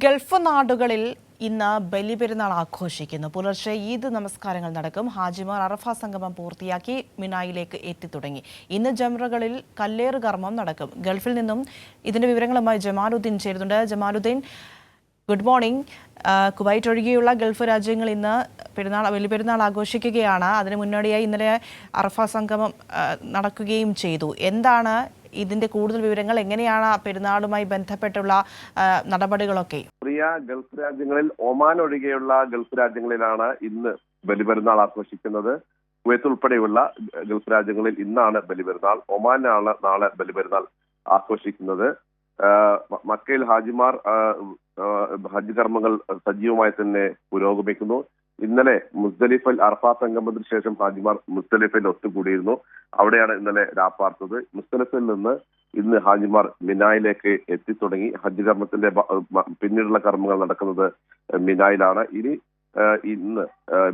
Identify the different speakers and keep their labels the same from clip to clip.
Speaker 1: Gulf നാടുകളിൽ ഇന്ന് ബലിപെരുന്നാൾ ആഘോഷിക്കുന്നു. പുലർച്ചെ ഈദ് നമസ്കാരങ്ങൾ നടക്കും. ഹാജിമാർ അറഫ സംഗമം പൂർത്തിയാക്കി മിനായിലേക്ക് എത്തിത്തുടങ്ങി. ഇന്ന് ജംറകളിൽ കല്ലേറ് കർമ്മം നടക്കും. ഗൾഫിൽ നിന്നും ഇതിന്റെ വിവരങ്ങളുമായി ജമാലുദ്ദീൻ ചേരുന്നുണ്ട്. Jamaluddin, good morning. കുവൈറ്റ് ഒഴികെയുള്ള ഗൾഫ് രാജ്യങ്ങൾ ഇന്ന് ബലിപെരുന്നാൾ ആഘോഷിക്കുകയാണ്. അതിന് മുന്നോടിയായി ഇന്നലെ അറഫ സംഗമം നടക്കുകയും ചെയ്തു. എന്താണ് ഇതിന്റെ കൂടുതൽ വിവരങ്ങൾ? എങ്ങനെയാണ് പെരുന്നാളുമായി ബന്ധപ്പെട്ടുള്ള നടപടികളൊക്കെ?
Speaker 2: പ്രിയ, ഗൾഫ് രാജ്യങ്ങളിൽ ഒമാൻ ഒഴികെയുള്ള ഗൾഫ് രാജ്യങ്ങളിലാണ് ഇന്ന് ബലിപെരുന്നാൾ ആഘോഷിക്കുന്നത്. കുവൈത്ത് ഉൾപ്പെടെയുള്ള ഗൾഫ് രാജ്യങ്ങളിൽ ഇന്നാണ് ബലിപെരുന്നാൾ. ഒമാനാണ് നാളെ ബലിപെരുന്നാൾ ആഘോഷിക്കുന്നത്. മക്കയിൽ ഹാജിമാർ ഹജ്ജ് കർമ്മങ്ങൾ സജീവമായി തന്നെ പുരോഗമിക്കുന്നു. ഇന്നലെ മുസ്ദലിഫയിൽ അറഫ സംഗമത്തിന് ശേഷം ഹാജിമാർ മുസ്ദലിഫയിൽ ഒത്തുകൂടിയിരുന്നു. അവിടെയാണ് ഇന്നലെ രാപ്പാർത്തത്. മുസ്ദലിഫയിൽ നിന്ന് ഇന്ന് ഹാജിമാർ മിനായിലേക്ക് എത്തിത്തുടങ്ങി. ഹജ്ജ് കർമ്മത്തിന്റെ പിന്നീടുള്ള കർമ്മങ്ങൾ നടക്കുന്നത് മിനായിലാണ്. ഇന്ന്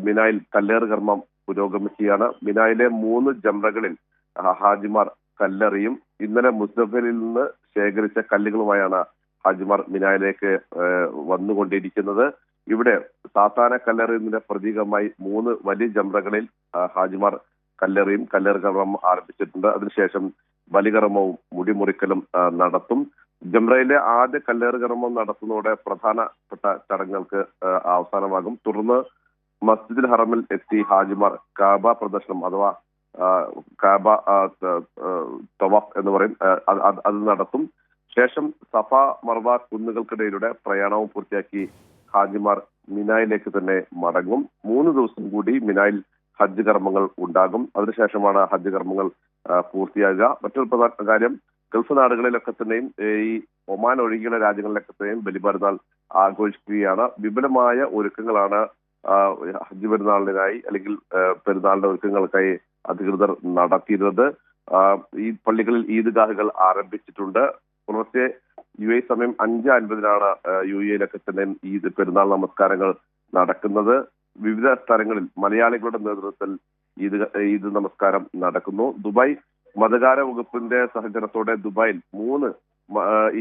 Speaker 2: മിനായിൽ കല്ലേറ് കർമ്മം പുരോഗമിക്കുകയാണ്. മിനായിലെ 3 ജംറകളിൽ ഹാജിമാർ കല്ലെറിയും. ഇന്നലെ മുസ്ദലിഫയിൽ നിന്ന് ശേഖരിച്ച കല്ലുകളുമായാണ് ഹാജിമാർ മിനായിലേക്ക് വന്നുകൊണ്ടിരിക്കുന്നത്. ഇവിടെ സാധാരണ കല്ലെറിയുന്നതിന്റെ പ്രതീകമായി 3 വലിയ ജംറകളിൽ ഹാജിമാർ കല്ലെറിയും. കല്ലേറ് കർമ്മം ആരംഭിച്ചിട്ടുണ്ട്. അതിനുശേഷം ബലികർമ്മവും മുടിമുറിക്കലും നടത്തും. ജംറയിലെ ആദ്യ കല്ലേറ് കർമ്മം നടത്തുന്നതോടെ പ്രധാനപ്പെട്ട ചടങ്ങുകൾക്ക് അവസാനമാകും. തുടർന്ന് മസ്ജിദുൽ ഹറമിൽ എത്തി ഹാജിമാർ കാബ പ്രദർശനം അഥവാ കാബ തവാഫ് എന്ന് പറയും, അത് നടത്തും. ശേഷം സഫ മർവ കുന്നുകൾക്കിടയിലൂടെ പ്രയാണവും പൂർത്തിയാക്കി ഹാജിമാർ മിനായിലേക്ക് തന്നെ മടങ്ങും. 3 ദിവസം കൂടി മിനായിൽ ഹജ്ജ് കർമ്മങ്ങൾ ഉണ്ടാകും. അതിനുശേഷമാണ് ഹജ്ജ് കർമ്മങ്ങൾ പൂർത്തിയാകുക. മറ്റൊരു പ്രധാന കാര്യം, ഗൾഫ് നാടുകളിലൊക്കെ തന്നെയും ഈ ഒമാൻ ഒഴികെയുള്ള രാജ്യങ്ങളിലൊക്കെ തന്നെയും ബലിപെരുന്നാൾ ആഘോഷിക്കുകയാണ്. വിപുലമായ ഒരുക്കങ്ങളാണ് ഹജ്ജ് പെരുന്നാളിനായി അല്ലെങ്കിൽ പെരുന്നാളിന്റെ ഒരുക്കങ്ങൾക്കായി അധികൃതർ നടത്തിയിരുന്നത്. ഈ പള്ളികളിൽ ഈദ്ഗാഹുകൾ ആരംഭിച്ചിട്ടുണ്ട്. പുലർച്ചെ UAE സമയം 5:50 UAEയിലൊക്കെ തന്നെ ഈദ് പെരുന്നാൾ നമസ്കാരങ്ങൾ നടക്കുന്നത്. വിവിധ സ്ഥലങ്ങളിൽ മലയാളികളുടെ നേതൃത്വത്തിൽ ഈദ് നമസ്കാരം നടക്കുന്നു. ദുബായ് മതകാര വകുപ്പിന്റെ സഹകരണത്തോടെ ദുബായിൽ 3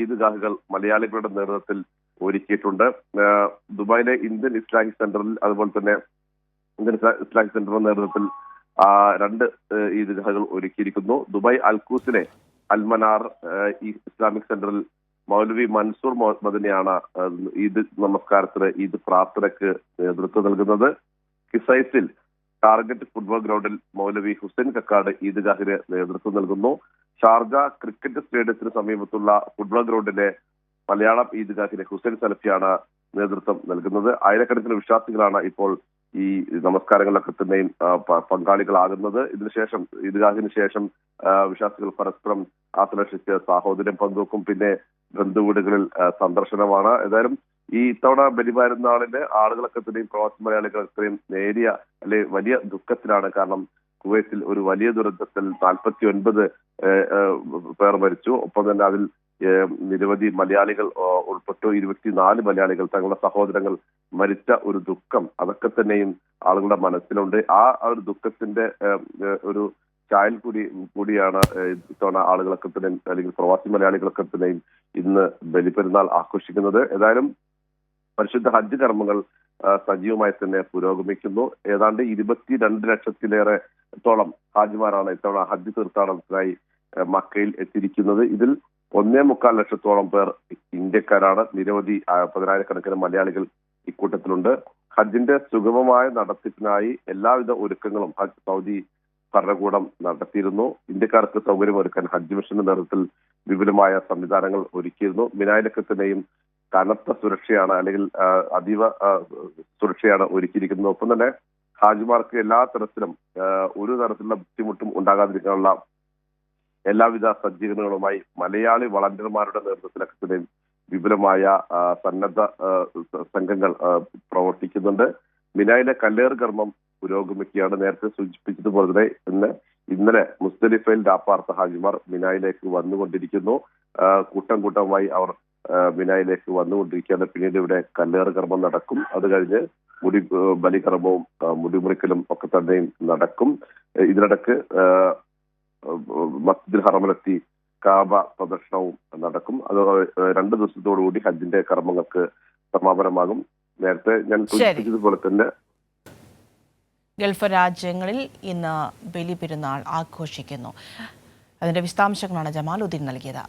Speaker 2: ഈദ്ഗാഹുകൾ മലയാളികളുടെ നേതൃത്വത്തിൽ ഒരുക്കിയിട്ടുണ്ട്. ദുബായിലെ ഇന്ത്യൻ ഇസ്ലാമിക് സെന്ററിൽ അതുപോലെ തന്നെ ഇന്ത്യൻ ഇസ്ലാമിക് സെന്ററിന്റെ നേതൃത്വത്തിൽ 2 ഈദ്ഗാഹുകൾ ഒരുക്കിയിരിക്കുന്നു. ദുബായ് അൽക്കൂസിലെ അൽമനാർ ഇസ്ലാമിക് സെന്ററിൽ മൗലവി മൻസൂർ മദനിയാണ് ഈദ് നമസ്കാരത്തിന് ഈദ് പ്രാർത്ഥനയ്ക്ക് നേതൃത്വം നൽകുന്നത്. കിസൈസിൽ ടാർഗറ്റ് ഫുട്ബോൾ ഗ്രൗണ്ടിൽ മൗലവി ഹുസൈൻ കക്കാട് ഈദ്ഗാഹിന് നേതൃത്വം നൽകുന്നു. ഷാർജ ക്രിക്കറ്റ് സ്റ്റേഡിയത്തിന് സമീപത്തുള്ള ഫുട്ബോൾ ഗ്രൗണ്ടിലെ മലയാളം ഈദ്ഗാഹിന് ഹുസൈൻ സലഫിയാണ് നേതൃത്വം നൽകുന്നത്. ആയിരക്കണക്കിന് വിശ്വാസികളാണ് ഇപ്പോൾ ഈ നമസ്കാരങ്ങളിലൊക്കെ തന്നെയും പങ്കാളികളാകുന്നത്. ഇതിനുശേഷം ഈദ്ഗാഹിന് ശേഷം വിശ്വാസികൾ പരസ്പരം ആശ്ലേഷിച്ച് സാഹോദര്യം പങ്കുവെക്കും. പിന്നെ ബന്ധുവീടുകളിൽ സന്ദർശനമാണ്. ഏതായാലും ഈ ഇത്തവണ ബലിപെരുന്നാളിന് ആളുകളൊക്കെ തന്നെയും പ്രവാസി മലയാളികളൊക്കെയും നേരിയ അല്ലെ വലിയ ദുഃഖത്തിലാണ്. കാരണം കുവൈത്തിൽ ഒരു വലിയ ദുരന്തത്തിൽ 49 പേർ മരിച്ചു. ഒപ്പം തന്നെ അതിൽ നിരവധി മലയാളികൾ ഉൾപ്പെട്ടു. 24 മലയാളികൾ തങ്ങളുടെ സഹോദരങ്ങൾ മരിച്ച ഒരു ദുഃഖം അതൊക്കെ തന്നെയും ആളുകളുടെ മനസ്സിലുണ്ട്. ആ ഒരു ദുഃഖത്തിന്റെ ഒരു ചായൽ കൂടിയാണ് ഇത്തവണ ആളുകളൊക്കെ തന്നെ അല്ലെങ്കിൽ പ്രവാസി മലയാളികളൊക്കെ തന്നെയും ഇന്ന് ബലിപെരുന്നാൾ ആഘോഷിക്കുന്നത്. ഏതായാലും പരിശുദ്ധ ഹജ്ജ് കർമ്മങ്ങൾ സജീവമായി തന്നെ പുരോഗമിക്കുന്നു. ഏതാണ്ട് 22 ലക്ഷത്തിലേറെത്തോളം ഹാജിമാരാണ് ഇത്തവണ ഹജ്ജ് തീർത്ഥാടനത്തിനായി മക്കയിൽ എത്തിയിരിക്കുന്നത്. ഇതിൽ 1.25 ലക്ഷത്തോളം പേർ ഇന്ത്യക്കാരാണ്. നിരവധി 10,000-കണക്കിന് മലയാളികൾ ഇക്കൂട്ടത്തിലുണ്ട്. ഹജ്ജിന്റെ സുഗമമായ നടത്തിപ്പിനായി എല്ലാവിധ ഒരുക്കങ്ങളും സൗദി ഭരണകൂടം നടത്തിയിരുന്നു. ഇന്ത്യക്കാർക്ക് സൗകര്യമൊരുക്കാൻ ഹജ്ജ് മിഷന്റെ നേതൃത്വത്തിൽ വിപുലമായ സംവിധാനങ്ങൾ ഒരുക്കിയിരുന്നു. മിനായിലൊക്കെ തന്നെയും കനത്ത സുരക്ഷയാണ് അല്ലെങ്കിൽ അതീവ സുരക്ഷയാണ് ഒരുക്കിയിരിക്കുന്നത്. ഒപ്പം തന്നെ ഹാജിമാർക്ക് എല്ലാ തരത്തിലും ഒരു തരത്തിലുള്ള ബുദ്ധിമുട്ടും ഉണ്ടാകാതിരിക്കാനുള്ള എല്ലാവിധ സജ്ജീകരണങ്ങളുമായി മലയാളി വളണ്ടിയർമാരുടെ നേതൃത്വത്തിലൊക്കെ തന്നെ വിപുലമായ സന്നദ്ധ സംഘങ്ങൾ പ്രവർത്തിക്കുന്നുണ്ട്. മിനായിലെ കല്ലേറ് കർമ്മം പുരോഗമിക്കുകയാണ്. നേരത്തെ സൂചിപ്പിച്ചതുപോലെ തന്നെ ഇന്നലെ മുസ്ദലിഫയിൽ രാപ്പാർത്ത ഹാജിമാർ മിനായിലേക്ക് വന്നുകൊണ്ടിരിക്കുന്നു. കൂട്ടം കൂട്ടമായി അവർ മിനായിലേക്ക് വന്നുകൊണ്ടിരിക്കുകയാണ്. പിന്നീട് ഇവിടെ കല്ലേറ് കർമ്മം നടക്കും. അത് കഴിഞ്ഞ് ബലികർമ്മവും മുടിമുറിക്കലും ഒക്കെ തന്നെയും നടക്കും. ഇതിനിടക്ക് മസ്ജിദുൽ ഹറമിലെത്തി കാബ പ്രദർശനവും നടക്കും. അത് 2 ദിവസത്തോടുകൂടി ഹജ്ജിന്റെ കർമ്മങ്ങൾക്ക് സമാപനമാകും. നേരത്തെ ഞാൻ സൂചിപ്പിച്ചതുപോലെ തന്നെ
Speaker 1: ഗൾഫ് രാജ്യങ്ങളിൽ ഇന്ന് ബലിപെരുന്നാൾ ആഘോഷിക്കുന്നു. അതിന്റെ വിശദാംശങ്ങളാണ് ജമാലുദ്ദീൻ നൽകിയത്.